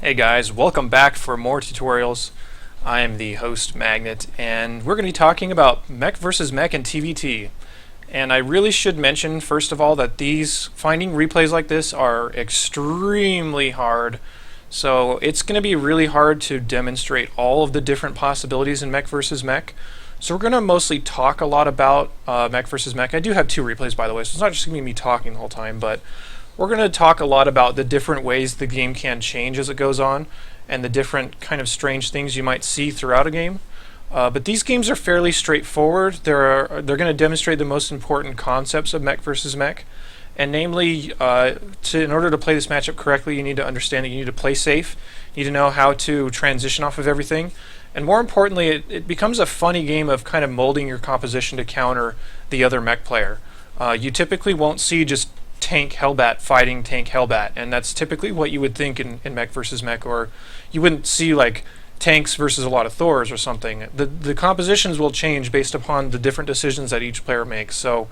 Hey guys, welcome back for more tutorials. I am the host Magnet, and we're going to be talking about Mech versus Mech and TvT. And I really should mention, first of all, that finding replays like this are extremely hard. So it's going to be really hard to demonstrate all of the different possibilities in Mech versus Mech. So we're going to mostly talk a lot about Mech versus Mech. I do have 2 replays, by the way, so it's not just going to be me talking the whole time, but we're going to talk a lot about the different ways the game can change as it goes on, and the different kind of strange things you might see throughout a game. But these games are fairly straightforward. They're going to demonstrate the most important concepts of Mech versus Mech, and namely, in order to play this matchup correctly, you need to understand that you need to play safe, you need to know how to transition off of everything, and more importantly, it becomes a funny game of kind of molding your composition to counter the other Mech player. You typically won't see just tank Hellbat fighting tank Hellbat, and that's typically what you would think in Mech versus Mech, or you wouldn't see like tanks versus a lot of Thors or something. The compositions will change based upon the different decisions that each player makes. So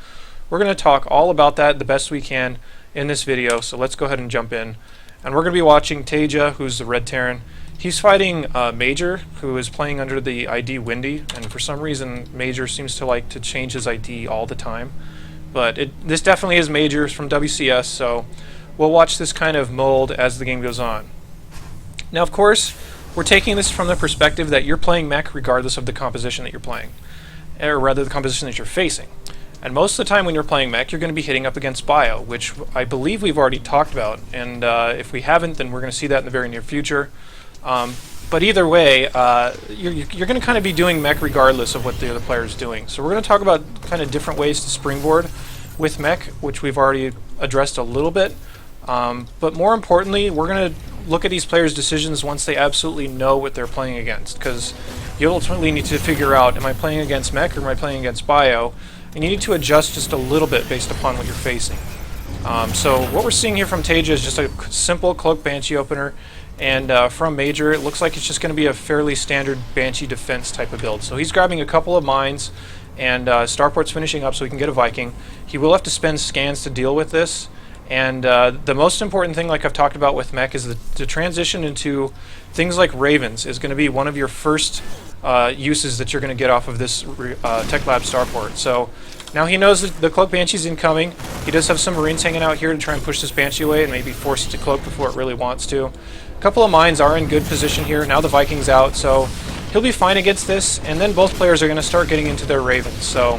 we're going to talk all about that the best we can in this video, so let's go ahead and jump in. And we're going to be watching Teja, who's the red Terran. He's fighting Major, who is playing under the ID Windy, and for some reason Major seems to like to change his ID all the time. But this definitely is Major from WCS, so we'll watch this kind of mold as the game goes on. Now, of course, we're taking this from the perspective that you're playing Mech regardless of the composition that you're playing, or rather the composition that you're facing. And most of the time when you're playing Mech, you're going to be hitting up against Bio, which I believe we've already talked about, and if we haven't, then we're going to see that in the very near future. But either way, you're going to kind of be doing Mech regardless of what the other player is doing. So we're going to talk about kind of different ways to springboard with Mech, which we've already addressed a little bit. But more importantly, we're going to look at these players' decisions once they absolutely know what they're playing against, because you ultimately need to figure out, am I playing against Mech or am I playing against Bio? And you need to adjust just a little bit based upon what you're facing. So what we're seeing here from Teja is just a simple Cloak Banshee opener. And from Major, it looks like it's just going to be a fairly standard Banshee defense type of build. So he's grabbing a couple of mines, and Starport's finishing up so he can get a Viking. He will have to spend scans to deal with this. And the most important thing, like I've talked about with Mech, is the transition into things like Ravens is going to be one of your first uses that you're going to get off of this Tech Lab Starport. So now he knows that the Cloak Banshee's incoming. He does have some Marines hanging out here to try and push this Banshee away and maybe force it to cloak before it really wants to. A couple of mines are in good position here. Now the Viking's out, so he'll be fine against this, and then both players are going to start getting into their Ravens. So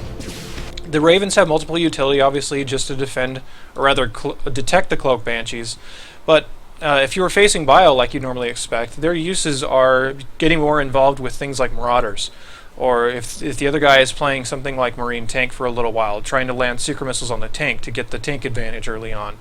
the Ravens have multiple utility, obviously, just to defend, or rather detect the Cloak Banshees. But if you were facing Bio like you normally expect, their uses are getting more involved with things like Marauders. Or if the other guy is playing something like Marine Tank for a little while, trying to land Secret Missiles on the tank to get the tank advantage early on.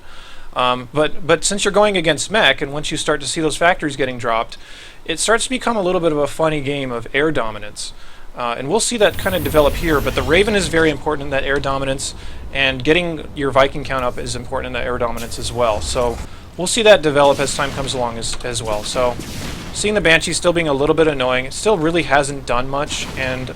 But since you're going against Mech, and once you start to see those factories getting dropped, it starts to become a little bit of a funny game of air dominance. And we'll see that kind of develop here, but the Raven is very important in that air dominance, and getting your Viking count up is important in that air dominance as well. So we'll see that develop as time comes along as well. So seeing the Banshee still being a little bit annoying, it still really hasn't done much, and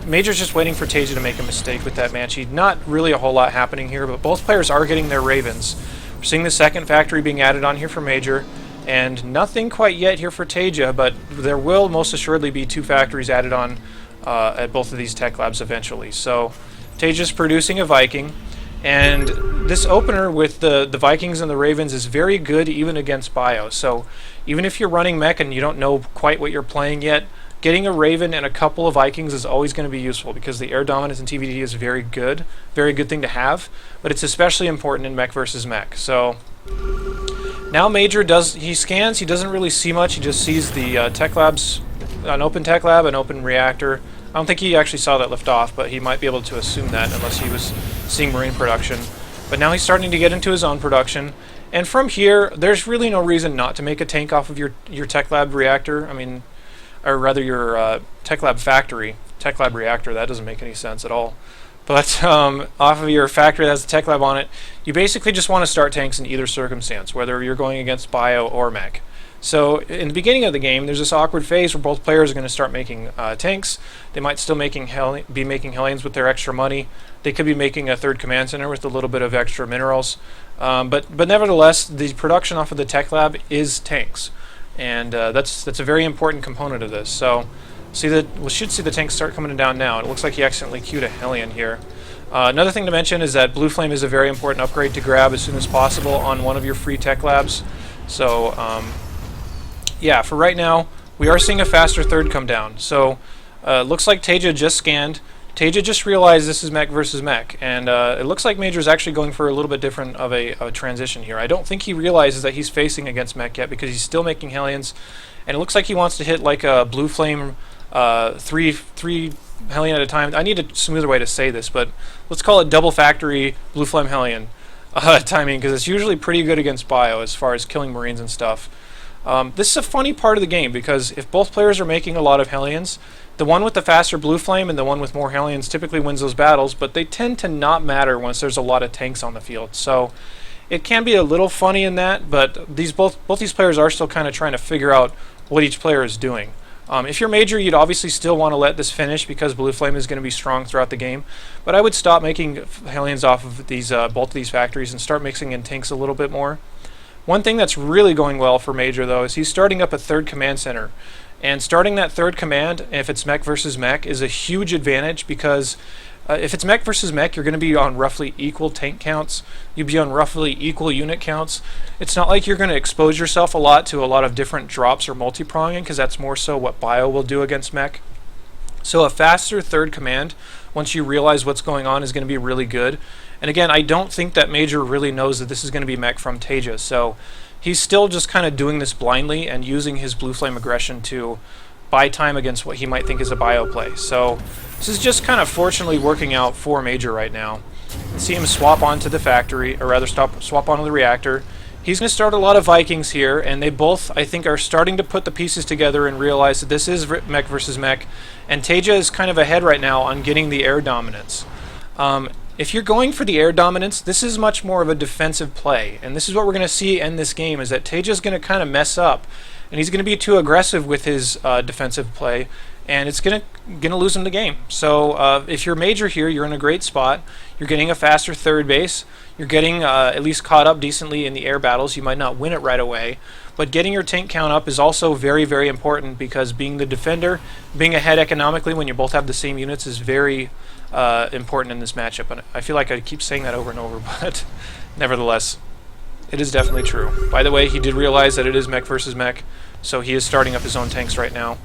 Major's just waiting for Teja to make a mistake with that Banshee. Not really a whole lot happening here, but both players are getting their Ravens. We're seeing the second factory being added on here for Major, and nothing quite yet here for Teja, but there will most assuredly be 2 factories added on at both of these tech labs eventually. So Teja's producing a Viking, and this opener with the Vikings and the Ravens is very good even against Bio. So even if you're running Mech and you don't know quite what you're playing yet, getting a Raven and a couple of Vikings is always going to be useful, because the air dominance in TvT is very good thing to have, but it's especially important in Mech versus Mech. So now Major he scans, he doesn't really see much, he just sees the tech labs, an open tech lab, an open reactor. I don't think he actually saw that lift off, but he might be able to assume that unless he was seeing Marine production. But now he's starting to get into his own production, and from here, there's really no reason not to make a tank off of your tech lab reactor. I mean, or rather your tech lab factory. Tech lab reactor, that doesn't make any sense at all. But off of your factory that has the tech lab on it, you basically just want to start tanks in either circumstance, whether you're going against Bio or Mech. So in the beginning of the game, there's this awkward phase where both players are going to start making tanks. They might still be making Hellions with their extra money. They could be making a third command center with a little bit of extra minerals. But nevertheless, the production off of the tech lab is tanks. and that's a very important component of this. So we should see the tanks start coming down now. It looks like he accidentally queued a Hellion here. Another thing to mention is that Blue Flame is a very important upgrade to grab as soon as possible on one of your free tech labs. So yeah, for right now, we are seeing a faster third come down. So looks like Teja just scanned. Teja just realized this is Mech versus Mech, and it looks like Major is actually going for a little bit different of a transition here. I don't think he realizes that he's facing against Mech yet because he's still making Hellions, and it looks like he wants to hit like a Blue Flame three Hellion at a time. I need a smoother way to say this, but let's call it double factory Blue Flame Hellion timing, because it's usually pretty good against Bio as far as killing Marines and stuff. This is a funny part of the game, because if both players are making a lot of Hellions, the one with the faster Blue Flame and the one with more Hellions typically wins those battles, but they tend to not matter once there's a lot of tanks on the field. So it can be a little funny in that, but both these players are still kind of trying to figure out what each player is doing. If you're Major, you'd obviously still want to let this finish because Blue Flame is going to be strong throughout the game, but I would stop making Hellions off of these both of these factories and start mixing in tanks a little bit more. One thing that's really going well for Major, though, is he's starting up a third command center. And starting that third command, if it's Mech versus Mech, is a huge advantage because if it's Mech versus Mech, you're going to be on roughly equal tank counts. You'd be on roughly equal unit counts. It's not like you're going to expose yourself a lot to a lot of different drops or multi-pronging, because that's more so what Bio will do against Mech. So a faster third command, once you realize what's going on, is going to be really good. And again, I don't think that Major really knows that this is going to be Mech from Teja, so he's still just kind of doing this blindly and using his Blue Flame aggression to buy time against what he might think is a Bio play. So this is just kind of fortunately working out for Major right now. You see him swap onto the factory, or rather swap onto the reactor. He's going to start a lot of Vikings here, and they both, I think, are starting to put the pieces together and realize that this is Mech versus Mech, and Teja is kind of ahead right now on getting the air dominance. If you're going for the air dominance, this is much more of a defensive play, and this is what we're going to see in this game, is that Teja's going to kind of mess up, and he's going to be too aggressive with his defensive play, and it's going to lose him the game. So if you're Major here, you're in a great spot. You're getting a faster third base. You're getting at least caught up decently in the air battles. You might not win it right away, but getting your tank count up is also very, very important, because being the defender, being ahead economically when you both have the same units is very important in this matchup. And I feel like I keep saying that over and over, but nevertheless, it is definitely true. By the way, he did realize that it is Mech versus Mech, so he is starting up his own tanks right now.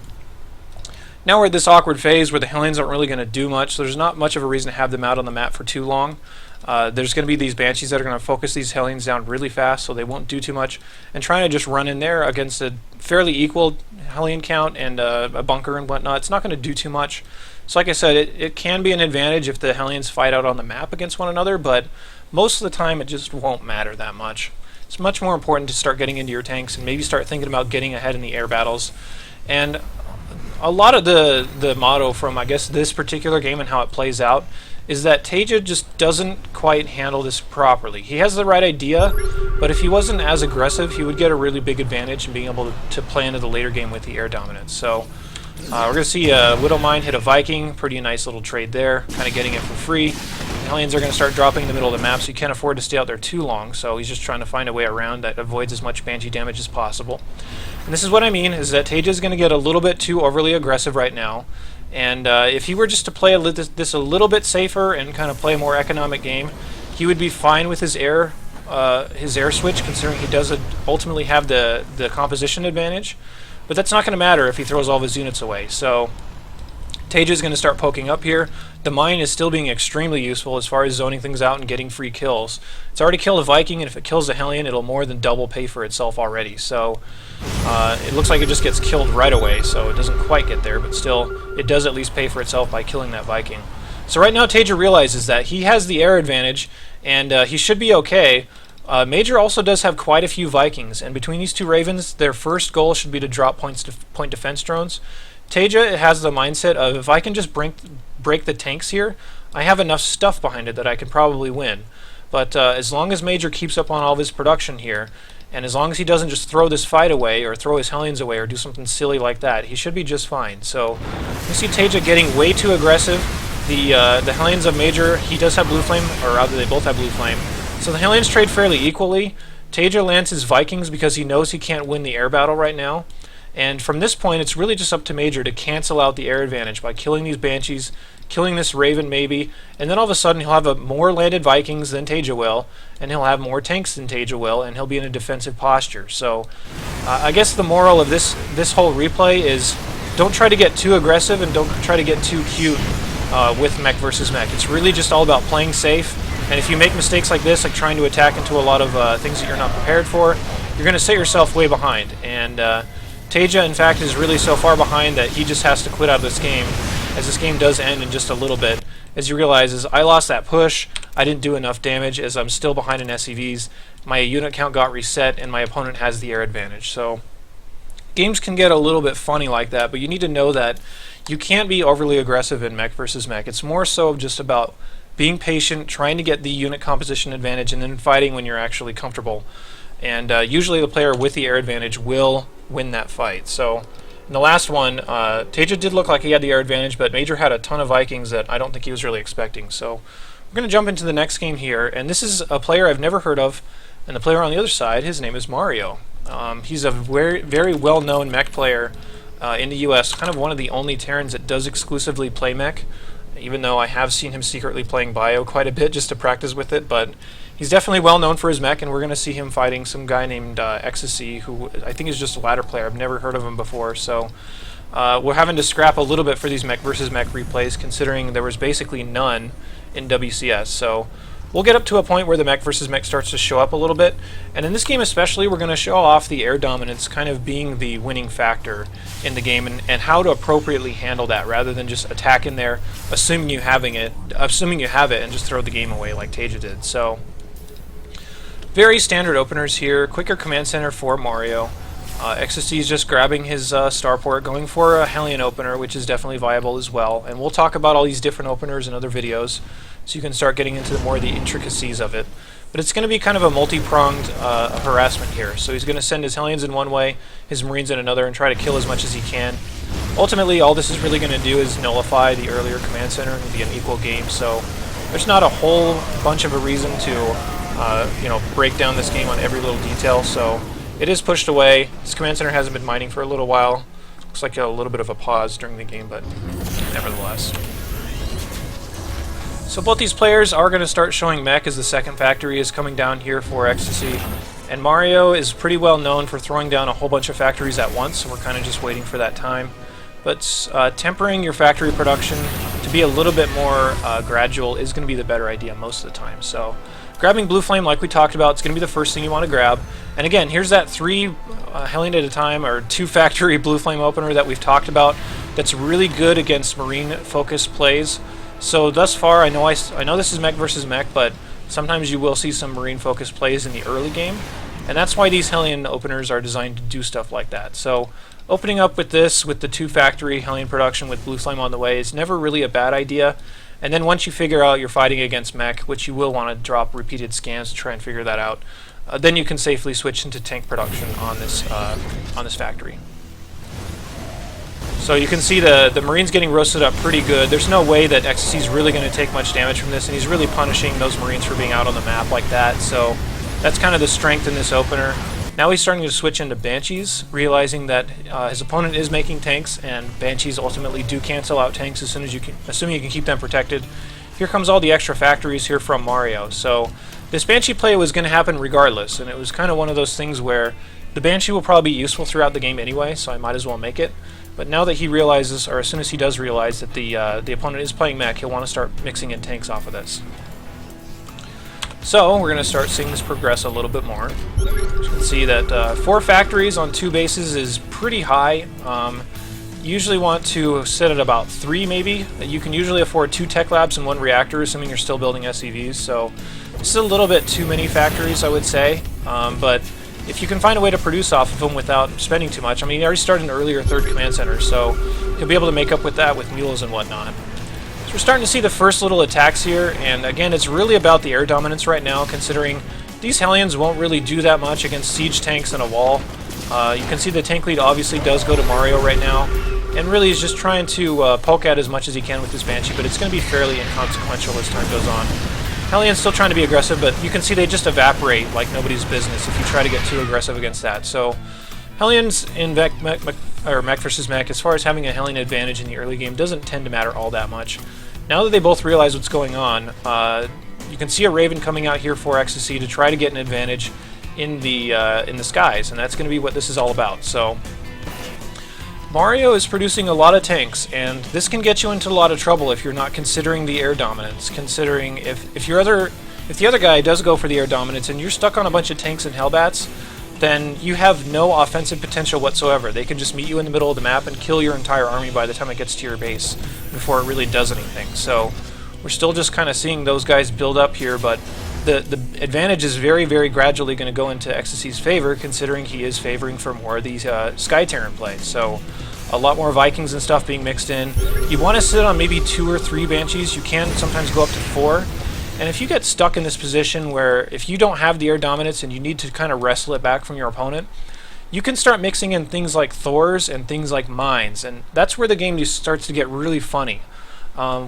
Now we're at this awkward phase where the Hellions aren't really going to do much, so there's not much of a reason to have them out on the map for too long. There's going to be these Banshees that are going to focus these Hellions down really fast, so they won't do too much, and trying to just run in there against a fairly equal Hellion count and a bunker and whatnot, it's not going to do too much. So like I said, it can be an advantage if the Hellions fight out on the map against one another, but most of the time it just won't matter that much. It's much more important to start getting into your tanks and maybe start thinking about getting ahead in the air battles. And a lot of the motto from, I guess, this particular game and how it plays out is that Teja just doesn't quite handle this properly. He has the right idea, but if he wasn't as aggressive, he would get a really big advantage in being able to play into the later game with the air dominance. So we're going to see Widowmine hit a Viking, pretty nice little trade there, kind of getting it for free. The Hellions are going to start dropping in the middle of the map, so you can't afford to stay out there too long, so he's just trying to find a way around that avoids as much Banshee damage as possible. And this is what I mean, is that Teja is going to get a little bit too overly aggressive right now, and if he were just to play this a little bit safer and kind of play a more economic game, he would be fine with his air switch, considering he does ultimately have the composition advantage. But that's not going to matter if he throws all of his units away. So Teja is going to start poking up here. The mine is still being extremely useful as far as zoning things out and getting free kills. It's already killed a Viking, and if it kills a Hellion, it'll more than double pay for itself already. So it looks like it just gets killed right away, so it doesn't quite get there, but still, it does at least pay for itself by killing that Viking. So right now, Teja realizes that he has the air advantage, and he should be okay. Major also does have quite a few Vikings, and between these two Ravens, their first goal should be to drop point defense drones. Teja has the mindset of, if I can just break the tanks here, I have enough stuff behind it that I can probably win. But as long as Major keeps up on all of his production here, and as long as he doesn't just throw this fight away, or throw his Hellions away, or do something silly like that, he should be just fine. So you see Teja getting way too aggressive. The Hellions of Major, he does have Blue Flame, or rather they both have Blue Flame. So the Hellions trade fairly equally. Teja lands his Vikings because he knows he can't win the air battle right now. And from this point, it's really just up to Major to cancel out the air advantage by killing these Banshees, killing this Raven maybe, and then all of a sudden he'll have more landed Vikings than Teja will, and he'll have more tanks than Teja will, and he'll be in a defensive posture. So I guess the moral of this whole replay is don't try to get too aggressive and don't try to get too cute with Mech versus Mech. It's really just all about playing safe, and if you make mistakes like this, like trying to attack into a lot of things that you're not prepared for, you're going to set yourself way behind. And Teja, in fact, is really so far behind that he just has to quit out of this game, as this game does end in just a little bit, as he realizes, I lost that push, I didn't do enough damage, as I'm still behind in SCVs, my unit count got reset, and my opponent has the air advantage. So games can get a little bit funny like that, but you need to know that you can't be overly aggressive in Mech versus Mech. It's more so just about being patient, trying to get the unit composition advantage, and then fighting when you're actually comfortable. And usually the player with the air advantage will win that fight. So in the last one, Teja did look like he had the air advantage, but Major had a ton of Vikings that I don't think he was really expecting. So we're going to jump into the next game here, and this is a player I've never heard of, and the player on the other side, his name is Mario. He's a very well-known Mech player in the US, kind of one of the only Terrans that does exclusively play Mech, even though I have seen him secretly playing Bio quite a bit just to practice with it, but he's definitely well known for his Mech, and we're going to see him fighting some guy named Ecstasy, who I think is just a ladder player. I've never heard of him before, so we're having to scrap a little bit for these Mech versus Mech replays, considering there was basically none in WCS. So we'll get up to a point where the Mech versus Mech starts to show up a little bit, and in this game especially, we're going to show off the air dominance kind of being the winning factor in the game, and how to appropriately handle that, rather than just attack in there, assuming you have it, and just throw the game away like Teja did. So very standard openers here. Quicker command center for Mario. Ecstasy is just grabbing his starport, going for a Hellion opener, which is definitely viable as well. And we'll talk about all these different openers in other videos, so you can start getting into more of the intricacies of it. But it's going to be kind of a multi-pronged harassment here. So he's going to send his Hellions in one way, his Marines in another, and try to kill as much as he can. Ultimately, all this is really going to do is nullify the earlier command center and it'll be an equal game. So there's not a whole bunch of a reason to break down this game on every little detail. So it is pushed away. This command center hasn't been mining for a little while. Looks like a little bit of a pause during the game, but nevertheless. So both these players are going to start showing Mech as the second factory is coming down here for Ecstasy. And Mario is pretty well known for throwing down a whole bunch of factories at once, so we're kind of just waiting for that time. But tempering your factory production to be a little bit more gradual is going to be the better idea most of the time. So grabbing Blue Flame, like we talked about, it's going to be the first thing you want to grab. And again, here's that 3 Hellion at a time, or 2 factory Blue Flame opener that we've talked about that's really good against Marine-focused plays. So thus far, I know this is Mech versus Mech, but sometimes you will see some Marine-focused plays in the early game, and that's why these Hellion openers are designed to do stuff like that. So opening up with this, with the 2 factory Hellion production with Blue Flame on the way, is never really a bad idea. And then once you figure out you're fighting against Mech, which you will want to drop repeated scans to try and figure that out, then you can safely switch into tank production on this factory. So you can see the Marines getting roasted up pretty good. There's no way that Ecstasy's really going to take much damage from this, and he's really punishing those Marines for being out on the map like that. So that's kind of the strength in this opener. Now he's starting to switch into Banshees, realizing that his opponent is making tanks, and Banshees ultimately do cancel out tanks assuming you can keep them protected. Here comes all the extra factories here from Mario. So this Banshee play was going to happen regardless, and it was kind of one of those things where the Banshee will probably be useful throughout the game anyway, so I might as well make it. But now that he realizes, or as soon as he does realize that the opponent is playing Mech, he'll want to start mixing in tanks off of this. So we're going to start seeing this progress a little bit more. You can see that 4 factories on 2 bases is pretty high. You usually want to sit at about 3 maybe. You can usually afford 2 tech labs and 1 reactor, assuming you're still building SCVs. So this is a little bit too many factories, I would say. But if you can find a way to produce off of them without spending too much, I mean, he already started an earlier 3rd command center, so he'll be able to make up with that with mules and whatnot. So we're starting to see the first little attacks here, and again, it's really about the air dominance right now, considering these Hellions won't really do that much against siege tanks and a wall. You can see the tank lead obviously does go to Mario right now, and really is just trying to poke at as much as he can with this Banshee, but it's going to be fairly inconsequential as time goes on. Hellions still trying to be aggressive, but you can see they just evaporate like nobody's business if you try to get too aggressive against that. So Hellions in Mech versus Mech, as far as having a Hellion advantage in the early game, doesn't tend to matter all that much. Now that they both realize what's going on, you can see a Raven coming out here for Ecstasy to try to get an advantage in the skies, and that's going to be what this is all about. So Mario is producing a lot of tanks, and this can get you into a lot of trouble if you're not considering the air dominance. Considering if the other guy does go for the air dominance and you're stuck on a bunch of tanks and Hellbats, then you have no offensive potential whatsoever. They can just meet you in the middle of the map and kill your entire army by the time it gets to your base before it really does anything. So we're still just kind of seeing those guys build up here, but the advantage is very, very gradually going to go into Ecstasy's favor, considering he is favoring for more of these Sky Terran plays. So a lot more Vikings and stuff being mixed in. You want to sit on maybe 2 or 3 Banshees. You can sometimes go up to 4. And if you get stuck in this position where if you don't have the air dominance and you need to kind of wrestle it back from your opponent, you can start mixing in things like Thors and things like mines, and that's where the game just starts to get really funny.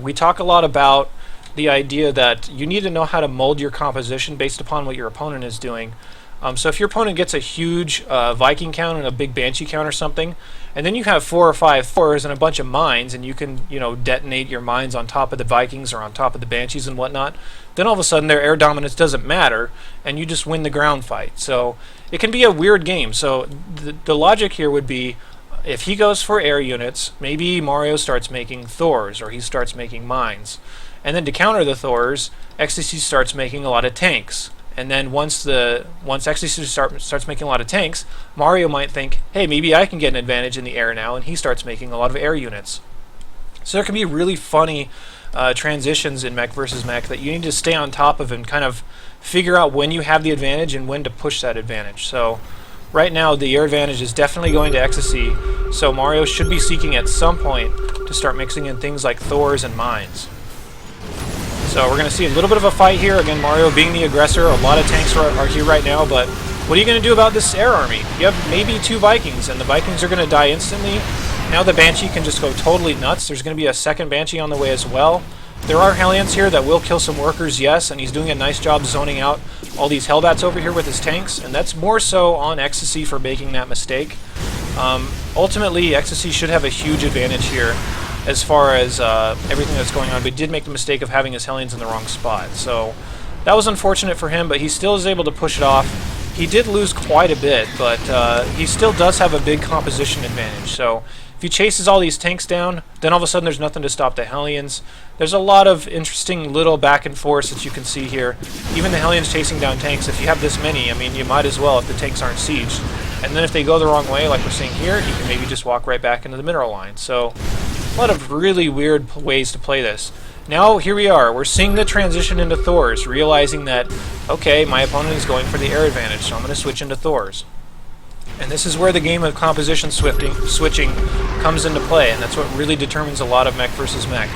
We talk a lot about the idea that you need to know how to mold your composition based upon what your opponent is doing. So if your opponent gets a huge Viking count and a big Banshee count or something, and then you have 4 or 5 Thors and a bunch of mines, and you can, detonate your mines on top of the Vikings or on top of the Banshees and whatnot, then all of a sudden their air dominance doesn't matter, and you just win the ground fight. So it can be a weird game. So the logic here would be, if he goes for air units, maybe Mario starts making Thors, or he starts making mines. And then to counter the Thors, Ecstasy starts making a lot of tanks. And then once Ecstasy starts making a lot of tanks, Mario might think, hey, maybe I can get an advantage in the air now, and he starts making a lot of air units. So there can be really funny transitions in Mech versus Mech that you need to stay on top of and kind of figure out when you have the advantage and when to push that advantage. So right now the air advantage is definitely going to Ecstasy, so Mario should be seeking at some point to start mixing in things like Thors and mines. So we're going to see a little bit of a fight here. Again, Mario being the aggressor. A lot of tanks are here right now, but what are you going to do about this air army? You have maybe 2 Vikings, and the Vikings are going to die instantly. Now the Banshee can just go totally nuts. There's going to be a second Banshee on the way as well. There are Hellions here that will kill some workers, yes, and he's doing a nice job zoning out all these Hellbats over here with his tanks, and that's more so on Ecstasy for making that mistake. Ultimately, Ecstasy should have a huge advantage here as far as everything that's going on, but he did make the mistake of having his Hellions in the wrong spot. So that was unfortunate for him, but he still is able to push it off. He did lose quite a bit, but he still does have a big composition advantage. So if he chases all these tanks down, then all of a sudden there's nothing to stop the Hellions. There's a lot of interesting little back and forth that you can see here. Even the Hellions chasing down tanks, if you have this many, I mean, you might as well if the tanks aren't sieged. And then if they go the wrong way, like we're seeing here, you can maybe just walk right back into the mineral line. So a lot of really weird ways to play this. Now, here we are. We're seeing the transition into Thors, realizing that, okay, my opponent is going for the air advantage, so I'm going to switch into Thors. And this is where the game of composition switching comes into play, and that's what really determines a lot of Mech versus Mech.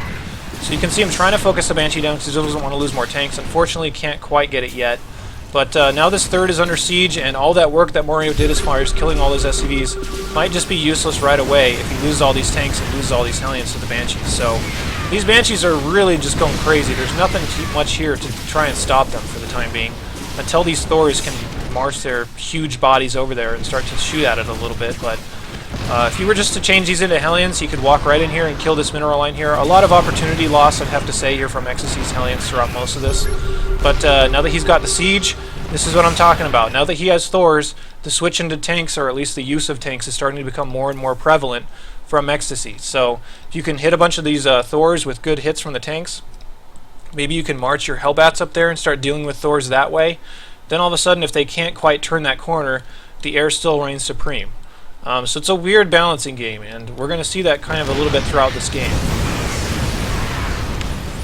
So you can see him trying to focus the Banshee down because he doesn't want to lose more tanks. Unfortunately, can't quite get it yet. But now this third is under siege, and all that work that Mario did as far as killing all those SCVs might just be useless right away if he loses all these tanks and loses all these Hellions to the Banshees. So these Banshees are really just going crazy. There's nothing too much here to try and stop them for the time being, until these Thors can march their huge bodies over there and start to shoot at it a little bit. But if you were just to change these into Hellions, he could walk right in here and kill this mineral line here. A lot of opportunity loss, I'd have to say, here from Ecstasy's Hellions throughout most of this. But now that he's got the siege, this is what I'm talking about. Now that he has Thors, the switch into tanks, or at least the use of tanks, is starting to become more and more prevalent from Ecstasy. So if you can hit a bunch of these Thors with good hits from the tanks, maybe you can march your Hellbats up there and start dealing with Thors that way. Then all of a sudden, if they can't quite turn that corner, the air still reigns supreme. So it's a weird balancing game, and we're going to see that kind of a little bit throughout this game.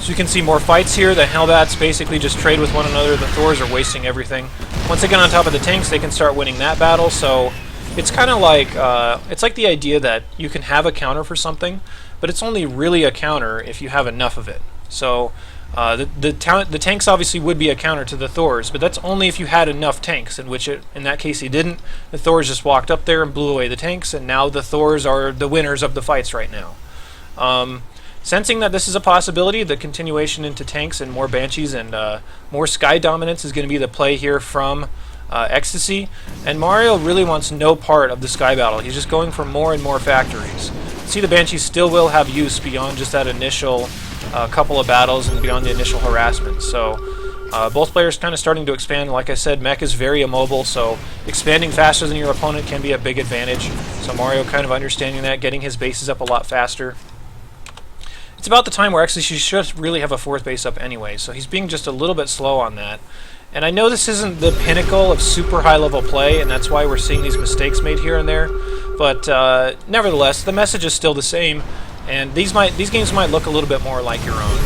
So you can see more fights here. The Hellbats basically just trade with one another. The Thors are wasting everything. Once they get on top of the tanks, they can start winning that battle. So it's kind of like it's like the idea that you can have a counter for something, but it's only really a counter if you have enough of it. So the tanks obviously would be a counter to the Thors, but that's only if you had enough tanks, in that case he didn't. The Thors just walked up there and blew away the tanks, and now the Thors are the winners of the fights right now. Sensing that this is a possibility, the continuation into tanks and more Banshees and more Sky Dominance is going to be the play here from Ecstasy. And Mario really wants no part of the Sky Battle. He's just going for more and more factories. See, the Banshees still will have use beyond just that initial couple of battles and beyond the initial harassment. So both players kind of starting to expand. Like I said, Mech is very immobile, so expanding faster than your opponent can be a big advantage. So Mario kind of understanding that, getting his bases up a lot faster. It's about the time where actually she should really have a fourth base up anyway, so he's being just a little bit slow on that. And I know this isn't the pinnacle of super high level play, and that's why we're seeing these mistakes made here and there, but nevertheless, the message is still the same, and these games might look a little bit more like your own.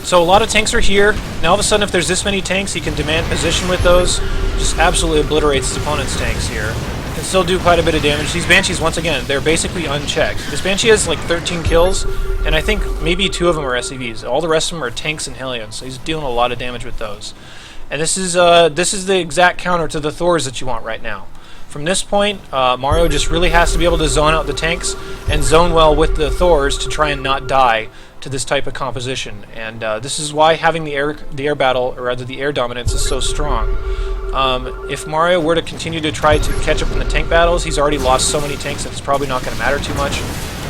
So a lot of tanks are here. Now all of a sudden, if there's this many tanks, he can demand position with those. Just absolutely obliterates his opponent's tanks here. Can still do quite a bit of damage. These Banshees, once again, they're basically unchecked. This Banshee has like 13 kills, and I think maybe 2 of them are SCVs. All the rest of them are tanks and Hellions, so he's dealing a lot of damage with those. And this is the exact counter to the Thors that you want right now. From this point, Mario just really has to be able to zone out the tanks and zone well with the Thors to try and not die to this type of composition. And this is why having the air battle, or rather the air dominance, is so strong. If Mario were to continue to try to catch up in the tank battles, he's already lost so many tanks that it's probably not going to matter too much.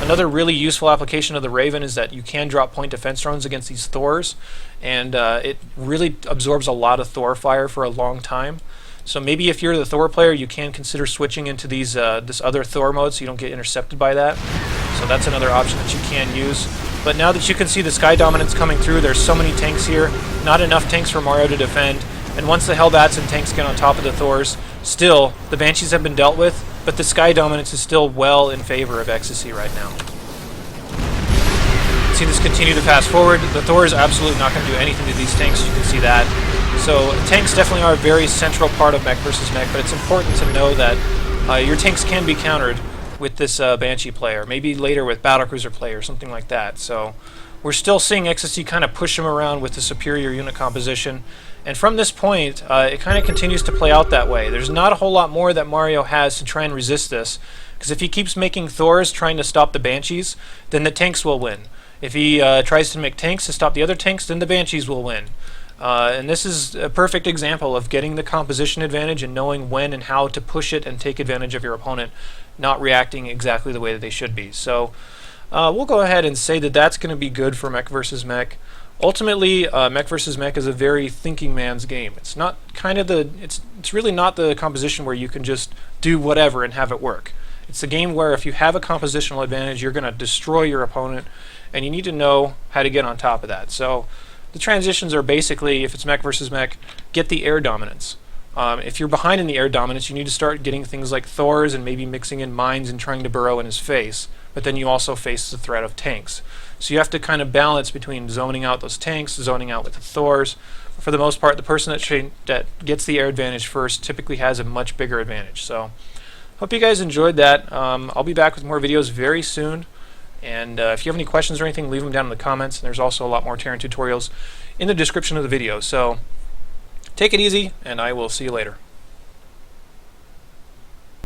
Another really useful application of the Raven is that you can drop point defense drones against these Thors, and it really absorbs a lot of Thor fire for a long time. So maybe if you're the Thor player, you can consider switching into these this other Thor mode so you don't get intercepted by that. So that's another option that you can use. But now that you can see the Sky Dominance coming through, there's so many tanks here, not enough tanks for Mario to defend. And once the Hellbats and tanks get on top of the Thors, still, the Banshees have been dealt with, but the Sky Dominance is still well in favor of Ecstasy right now. See this continue to fast forward. The Thor is absolutely not going to do anything to these tanks, you can see that. So tanks definitely are a very central part of Mech versus Mech, but it's important to know that your tanks can be countered with this Banshee player, maybe later with Battlecruiser play or something like that. So we're still seeing Ecstasy kind of push him around with the superior unit composition, and from this point, it kind of continues to play out that way. There's not a whole lot more that Mario has to try and resist this, because if he keeps making Thors trying to stop the Banshees, then the tanks will win. If he tries to make tanks to stop the other tanks, then the Banshees will win. And this is a perfect example of getting the composition advantage and knowing when and how to push it and take advantage of your opponent, not reacting exactly the way that they should be. So we'll go ahead and say that that's going to be good for Mech versus Mech. Ultimately, Mech versus Mech is a very thinking man's game. It's not kind of it's really not the composition where you can just do whatever and have it work. It's a game where if you have a compositional advantage, you're going to destroy your opponent, and you need to know how to get on top of that. So the transitions are basically, if it's Mech versus Mech, get the air dominance. If you're behind in the air dominance, you need to start getting things like Thors and maybe mixing in mines and trying to burrow in his face. But then you also face the threat of tanks. So you have to kind of balance between zoning out those tanks, zoning out with the Thors. For the most part, the person that gets the air advantage first typically has a much bigger advantage. So hope you guys enjoyed that. I'll be back with more videos very soon. And if you have any questions or anything, leave them down in the comments. And there's also a lot more Terran tutorials in the description of the video. So take it easy, and I will see you later.